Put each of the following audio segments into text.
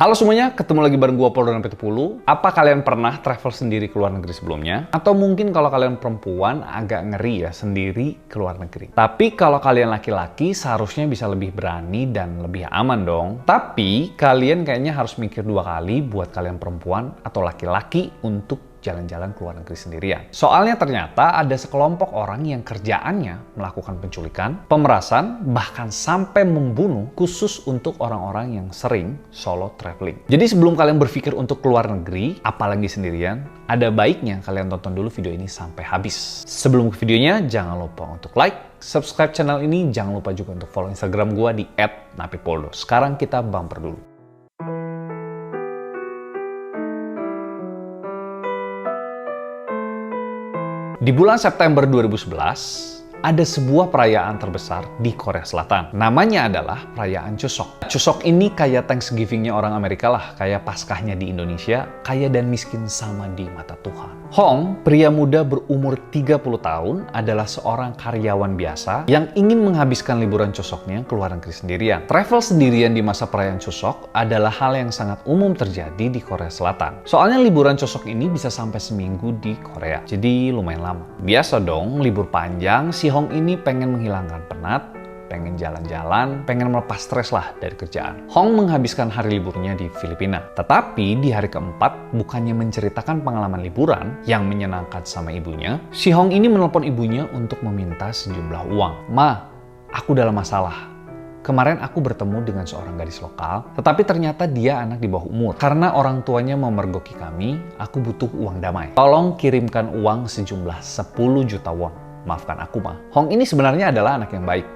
Halo semuanya, ketemu lagi bareng gua Paul dan Petupulu. Apa kalian pernah travel sendiri ke luar negeri sebelumnya? Atau mungkin kalau kalian perempuan agak ngeri ya sendiri ke luar negeri. Tapi kalau kalian laki-laki seharusnya bisa lebih berani dan lebih aman dong. Tapi kalian kayaknya harus mikir dua kali buat kalian perempuan atau laki-laki untuk jalan-jalan ke luar negeri sendirian. Soalnya ternyata ada sekelompok orang yang kerjaannya melakukan penculikan, pemerasan, bahkan sampai membunuh khusus untuk orang-orang yang sering solo traveling. Jadi sebelum kalian berpikir untuk keluar negeri, apalagi sendirian, ada baiknya kalian tonton dulu video ini sampai habis. Sebelum ke videonya, jangan lupa untuk like, subscribe channel ini, jangan lupa juga untuk follow Instagram gua di @napipoldo. Sekarang kita bumper dulu. Di bulan September 2011, ada sebuah perayaan terbesar di Korea Selatan. Namanya adalah perayaan Chuseok. Chuseok ini kayak Thanksgiving-nya orang Amerika lah, kayak Paskahnya di Indonesia, kaya dan miskin sama di mata Tuhan. Hong, pria muda berumur 30 tahun, adalah seorang karyawan biasa yang ingin menghabiskan liburan Chuseoknya ke luar negeri sendirian. Travel sendirian di masa perayaan Chuseok adalah hal yang sangat umum terjadi di Korea Selatan. Soalnya liburan Chuseok ini bisa sampai seminggu di Korea, jadi lumayan lama. Biasa dong, libur panjang, si Hong ini pengen menghilangkan penat, pengen jalan-jalan, pengen melepas stres lah dari kerjaan. Hong menghabiskan hari liburnya di Filipina. Tetapi di hari keempat, bukannya menceritakan pengalaman liburan yang menyenangkan sama ibunya, si Hong ini menelpon ibunya untuk meminta sejumlah uang. "Ma, aku dalam masalah. Kemarin aku bertemu dengan seorang gadis lokal, tetapi ternyata dia anak di bawah umur. Karena orang tuanya memergoki kami, aku butuh uang damai. Tolong kirimkan uang sejumlah 10 juta won. Maafkan aku, Ma." Hong ini sebenarnya adalah anak yang baik.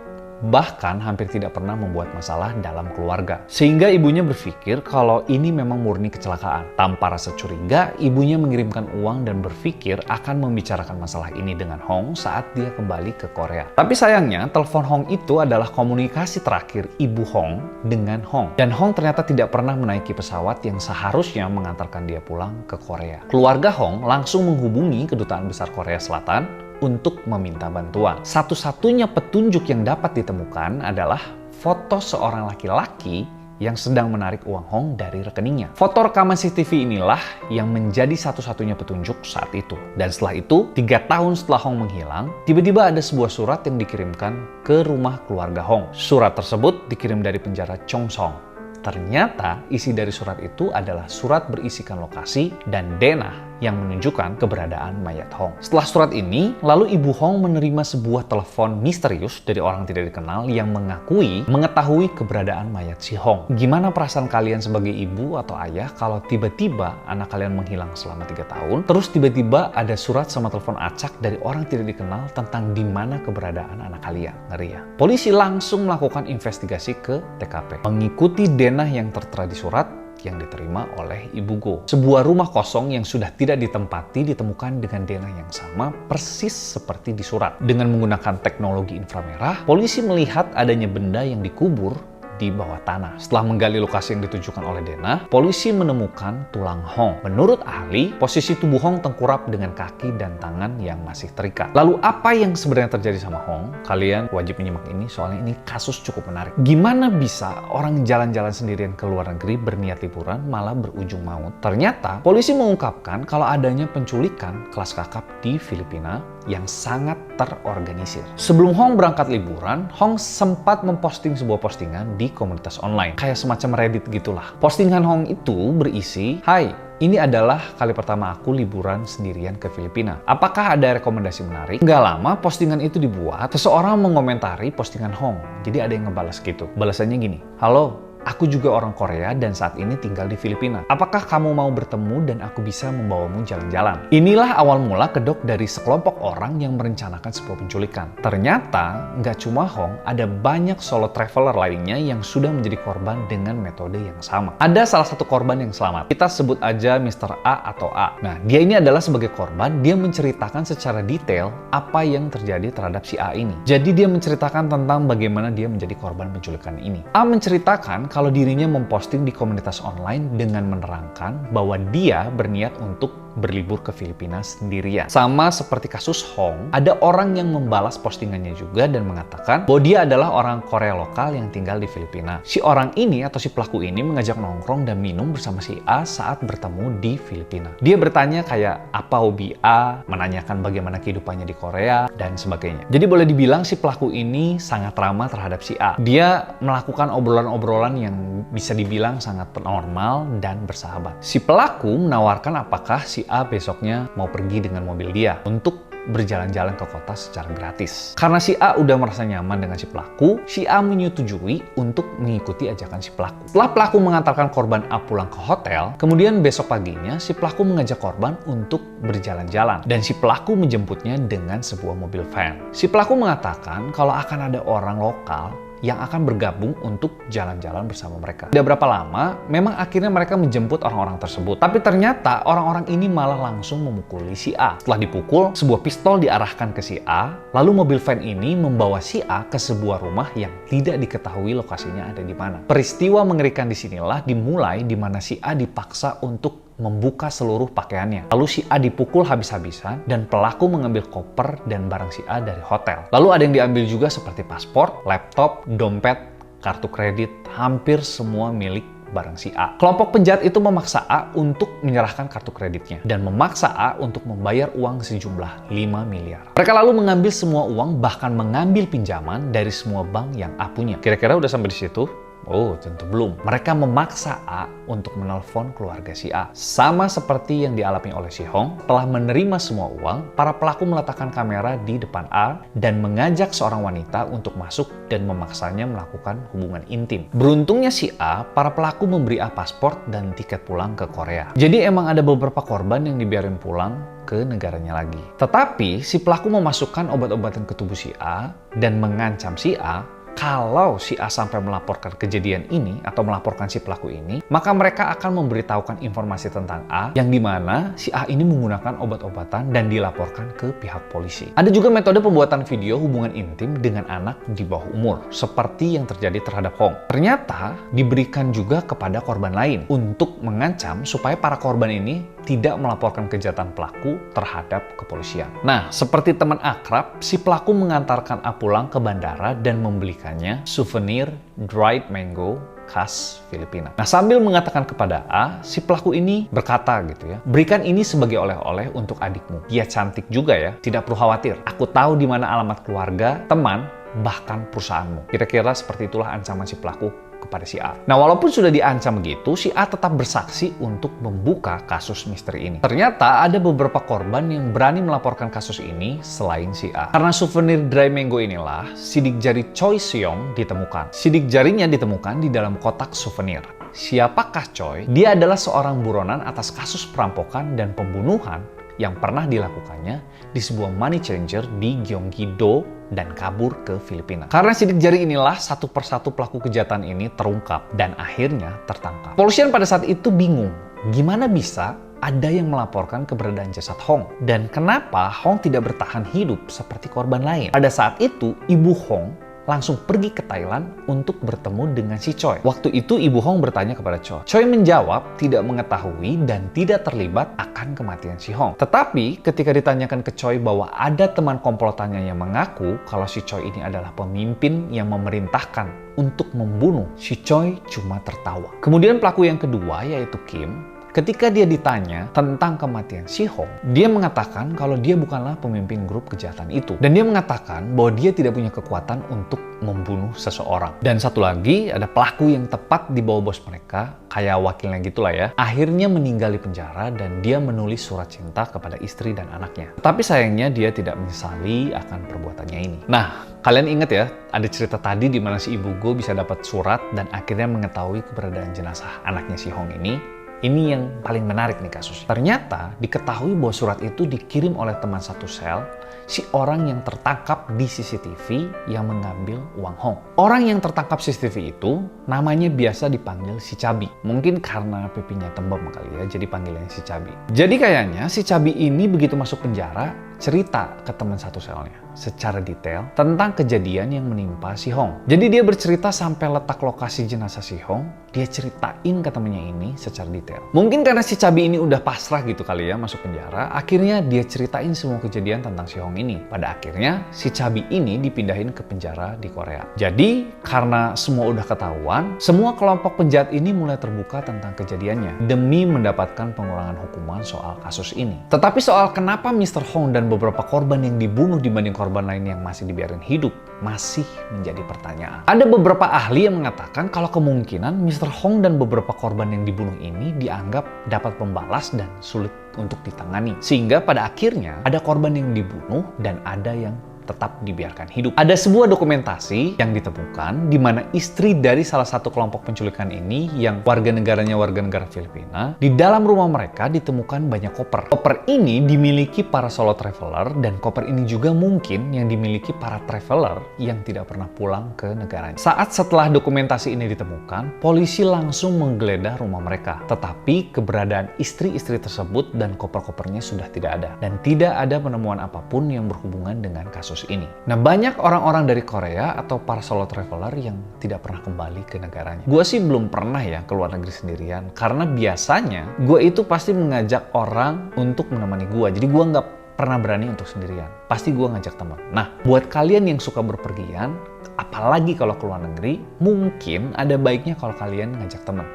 Bahkan hampir tidak pernah membuat masalah dalam keluarga. Sehingga ibunya berpikir kalau ini memang murni kecelakaan. Tanpa rasa curiga, ibunya mengirimkan uang dan berpikir akan membicarakan masalah ini dengan Hong saat dia kembali ke Korea. Tapi sayangnya, telepon Hong itu adalah komunikasi terakhir ibu Hong dengan Hong. Dan Hong ternyata tidak pernah menaiki pesawat yang seharusnya mengantarkan dia pulang ke Korea. Keluarga Hong langsung menghubungi Kedutaan Besar Korea Selatan untuk meminta bantuan. Satu-satunya petunjuk yang dapat ditemukan adalah foto seorang laki-laki yang sedang menarik uang Hong dari rekeningnya. Foto rekaman CCTV inilah yang menjadi satu-satunya petunjuk saat itu. Dan setelah itu, 3 tahun setelah Hong menghilang, tiba-tiba ada sebuah surat yang dikirimkan ke rumah keluarga Hong. Surat tersebut dikirim dari penjara Chongsong. Ternyata isi dari surat itu adalah surat berisikan lokasi dan denah yang menunjukkan keberadaan mayat Hong. Setelah surat ini, lalu ibu Hong menerima sebuah telepon misterius dari orang tidak dikenal yang mengetahui keberadaan mayat si Hong. Gimana perasaan kalian sebagai ibu atau ayah kalau tiba-tiba anak kalian menghilang selama 3 tahun, terus tiba-tiba ada surat sama telepon acak dari orang tidak dikenal tentang di mana keberadaan anak kalian? Ngeri ya? Polisi langsung melakukan investigasi ke TKP. Mengikuti denah yang tertera di surat yang diterima oleh Ibu Go. Sebuah rumah kosong yang sudah tidak ditempati ditemukan dengan denah yang sama persis seperti di surat. Dengan menggunakan teknologi inframerah, polisi melihat adanya benda yang dikubur di bawah tanah. Setelah menggali lokasi yang ditunjukkan oleh denah, polisi menemukan tulang Hong. Menurut ahli, posisi tubuh Hong tengkurap dengan kaki dan tangan yang masih terikat. Lalu apa yang sebenarnya terjadi sama Hong? Kalian wajib menyimak ini, soalnya ini kasus cukup menarik. Gimana bisa orang jalan-jalan sendirian ke luar negeri berniat liburan malah berujung maut? Ternyata, polisi mengungkapkan kalau adanya penculikan kelas kakap di Filipina yang sangat terorganisir. Sebelum Hong berangkat liburan, Hong sempat memposting sebuah postingan di komunitas online. Kayak semacam Reddit gitulah. Postingan Hong itu berisi, "Hai, ini adalah kali pertama aku liburan sendirian ke Filipina. Apakah ada rekomendasi menarik?" Nggak lama postingan itu dibuat, seseorang mengomentari postingan Hong. Jadi ada yang ngebalas gitu. Balasannya gini, "Halo, aku juga orang Korea dan saat ini tinggal di Filipina. Apakah kamu mau bertemu dan aku bisa membawamu jalan-jalan?" Inilah awal mula kedok dari sekelompok orang yang merencanakan sebuah penculikan. Ternyata, nggak cuma Hong, ada banyak solo traveler lainnya yang sudah menjadi korban dengan metode yang sama. Ada salah satu korban yang selamat. Kita sebut aja Mr. A atau A. Nah, dia ini adalah sebagai korban, dia menceritakan secara detail apa yang terjadi terhadap si A ini. Jadi dia menceritakan tentang bagaimana dia menjadi korban penculikan ini. A menceritakan kalau dirinya memposting di komunitas online dengan menerangkan bahwa dia berniat untuk berlibur ke Filipina sendirian. Sama seperti kasus Hong, ada orang yang membalas postingannya juga dan mengatakan bahwa dia adalah orang Korea lokal yang tinggal di Filipina. Si orang ini atau si pelaku ini mengajak nongkrong dan minum bersama si A saat bertemu di Filipina. Dia bertanya kayak apa hobi A, menanyakan bagaimana kehidupannya di Korea, dan sebagainya. Jadi boleh dibilang si pelaku ini sangat ramah terhadap si A. Dia melakukan obrolan-obrolan yang bisa dibilang sangat normal dan bersahabat. Si pelaku menawarkan apakah si A besoknya mau pergi dengan mobil dia untuk berjalan-jalan ke kota secara gratis. Karena si A udah merasa nyaman dengan si pelaku, si A menyetujui untuk mengikuti ajakan si pelaku. Setelah pelaku mengantarkan korban A pulang ke hotel, kemudian besok paginya si pelaku mengajak korban untuk berjalan-jalan dan si pelaku menjemputnya dengan sebuah mobil van. Si pelaku mengatakan kalau akan ada orang lokal yang akan bergabung untuk jalan-jalan bersama mereka. Tidak berapa lama, memang akhirnya mereka menjemput orang-orang tersebut. Tapi ternyata orang-orang ini malah langsung memukuli si A. Setelah dipukul, sebuah pistol diarahkan ke si A, lalu mobil van ini membawa si A ke sebuah rumah yang tidak diketahui lokasinya ada di mana. Peristiwa mengerikan disinilah dimulai di mana si A dipaksa untuk membuka seluruh pakaiannya. Lalu si A dipukul habis-habisan dan pelaku mengambil koper dan barang si A dari hotel. Lalu ada yang diambil juga seperti paspor, laptop, dompet, kartu kredit, hampir semua milik barang si A. Kelompok penjahat itu memaksa A untuk menyerahkan kartu kreditnya dan memaksa A untuk membayar uang sejumlah 5 miliar. Mereka lalu mengambil semua uang, bahkan mengambil pinjaman dari semua bank yang A punya. Kira-kira udah sampai di situ? Oh, tentu belum. Mereka memaksa A untuk menelpon keluarga si A. Sama seperti yang dialami oleh si Hong, telah menerima semua uang, para pelaku meletakkan kamera di depan A dan mengajak seorang wanita untuk masuk dan memaksanya melakukan hubungan intim. Beruntungnya si A, para pelaku memberi A paspor dan tiket pulang ke Korea. Jadi emang ada beberapa korban yang dibiarin pulang ke negaranya lagi. Tetapi si pelaku memasukkan obat-obatan ke tubuh si A dan mengancam si A kalau si A sampai melaporkan kejadian ini atau melaporkan si pelaku ini, maka mereka akan memberitahukan informasi tentang A yang dimana si A ini menggunakan obat-obatan dan dilaporkan ke pihak polisi. Ada juga metode pembuatan video hubungan intim dengan anak di bawah umur, seperti yang terjadi terhadap Hong. Ternyata diberikan juga kepada korban lain untuk mengancam supaya para korban ini tidak melaporkan kejahatan pelaku terhadap kepolisian. Nah, seperti teman akrab, si pelaku mengantarkan A pulang ke bandara dan membelikannya souvenir dried mango khas Filipina. Nah, sambil mengatakan kepada A, si pelaku ini berkata gitu ya, berikan ini sebagai oleh-oleh untuk adikmu. Dia cantik juga ya, tidak perlu khawatir. Aku tahu di mana alamat keluarga, teman, bahkan perusahaanmu. Kira-kira seperti itulah ancaman si pelaku kepada si A. Nah, walaupun sudah diancam begitu, si A tetap bersaksi untuk membuka kasus misteri ini. Ternyata ada beberapa korban yang berani melaporkan kasus ini selain si A. Karena souvenir dry mango inilah, sidik jari Choi Seong ditemukan. Sidik jarinya ditemukan di dalam kotak souvenir. Siapakah Choi? Dia adalah seorang buronan atas kasus perampokan dan pembunuhan yang pernah dilakukannya di sebuah money changer di Gyeonggi-do dan kabur ke Filipina. Karena sidik jari inilah satu persatu pelaku kejahatan ini terungkap dan akhirnya tertangkap. Kepolisian pada saat itu bingung, gimana bisa ada yang melaporkan keberadaan jasad Hong dan kenapa Hong tidak bertahan hidup seperti korban lain. Pada saat itu, ibu Hong langsung pergi ke Thailand untuk bertemu dengan si Choi. Waktu itu Ibu Hong bertanya kepada Choi. Choi menjawab tidak mengetahui dan tidak terlibat akan kematian si Hong. Tetapi ketika ditanyakan ke Choi bahwa ada teman komplotannya yang mengaku kalau si Choi ini adalah pemimpin yang memerintahkan untuk membunuh, si Choi cuma tertawa. Kemudian pelaku yang kedua yaitu Kim, ketika dia ditanya tentang kematian si Hong, dia mengatakan kalau dia bukanlah pemimpin grup kejahatan itu. Dan dia mengatakan bahwa dia tidak punya kekuatan untuk membunuh seseorang. Dan satu lagi, ada pelaku yang tepat di bawah bos mereka, kayak wakilnya gitulah ya, akhirnya meninggal di penjara dan dia menulis surat cinta kepada istri dan anaknya. Tapi sayangnya dia tidak menyesali akan perbuatannya ini. Nah, kalian ingat ya, ada cerita tadi di mana si ibu Go bisa dapat surat dan akhirnya mengetahui keberadaan jenazah anaknya si Hong ini. Ini yang paling menarik nih kasusnya. Ternyata diketahui bahwa surat itu dikirim oleh teman satu sel, si orang yang tertangkap di CCTV yang mengambil uang Hong. Orang yang tertangkap CCTV itu namanya biasa dipanggil si Cabi. Mungkin karena pipinya tembem kali ya, jadi panggilannya si Cabi. Jadi kayaknya si Cabi ini begitu masuk penjara, cerita ke teman satu selnya. secara detail tentang kejadian yang menimpa Si Hong. Jadi dia bercerita sampai letak lokasi jenazah Si Hong, dia ceritain ke temennya ini secara detail. Mungkin karena si cabi ini udah pasrah gitu kali ya masuk penjara, akhirnya dia ceritain semua kejadian tentang Si Hong ini. Pada akhirnya si cabi ini dipindahin ke penjara di Korea. Jadi karena semua udah ketahuan, semua kelompok penjahat ini mulai terbuka tentang kejadiannya demi mendapatkan pengurangan hukuman soal kasus ini. Tetapi soal kenapa Mr. Hong dan beberapa korban yang dibunuh dibanding korban lain yang masih dibiarin hidup masih menjadi pertanyaan. Ada beberapa ahli yang mengatakan kalau kemungkinan Mr. Hong dan beberapa korban yang dibunuh ini dianggap dapat pembalas dan sulit untuk ditangani. Sehingga pada akhirnya ada korban yang dibunuh dan ada yang tetap dibiarkan hidup. Ada sebuah dokumentasi yang ditemukan di mana istri dari salah satu kelompok penculikan ini yang warga negaranya warga negara Filipina, di dalam rumah mereka ditemukan banyak koper. Koper ini dimiliki para solo traveler dan koper ini juga mungkin yang dimiliki para traveler yang tidak pernah pulang ke negaranya. Saat setelah dokumentasi ini ditemukan, polisi langsung menggeledah rumah mereka. Tetapi keberadaan istri-istri tersebut dan koper-kopernya sudah tidak ada. Dan tidak ada penemuan apapun yang berhubungan dengan kasus ini. Nah, banyak orang-orang dari Korea atau para solo traveler yang tidak pernah kembali ke negaranya. Gue sih belum pernah ya ke luar negeri sendirian, karena biasanya gue itu pasti mengajak orang untuk menemani gue. Jadi gue nggak pernah berani untuk sendirian. Pasti gue ngajak teman. Nah, buat kalian yang suka berpergian, apalagi kalau ke luar negeri, mungkin ada baiknya kalau kalian ngajak teman.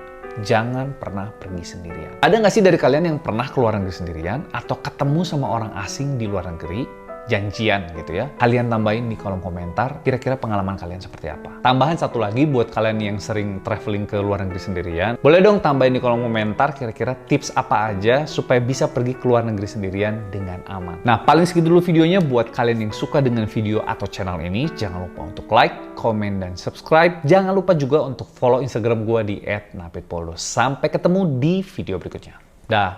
Jangan pernah pergi sendirian. Ada nggak sih dari kalian yang pernah ke luar negeri sendirian atau ketemu sama orang asing di luar negeri? Janjian gitu ya. Kalian tambahin di kolom komentar kira-kira pengalaman kalian seperti apa. Tambahan satu lagi buat kalian yang sering traveling ke luar negeri sendirian. Boleh dong tambahin di kolom komentar kira-kira tips apa aja supaya bisa pergi ke luar negeri sendirian dengan aman. Nah, paling segitu dulu videonya. Buat kalian yang suka dengan video atau channel ini, jangan lupa untuk like, komen, dan subscribe. Jangan lupa juga untuk follow Instagram gue di @napitpoldo. Sampai ketemu di video berikutnya. Dah.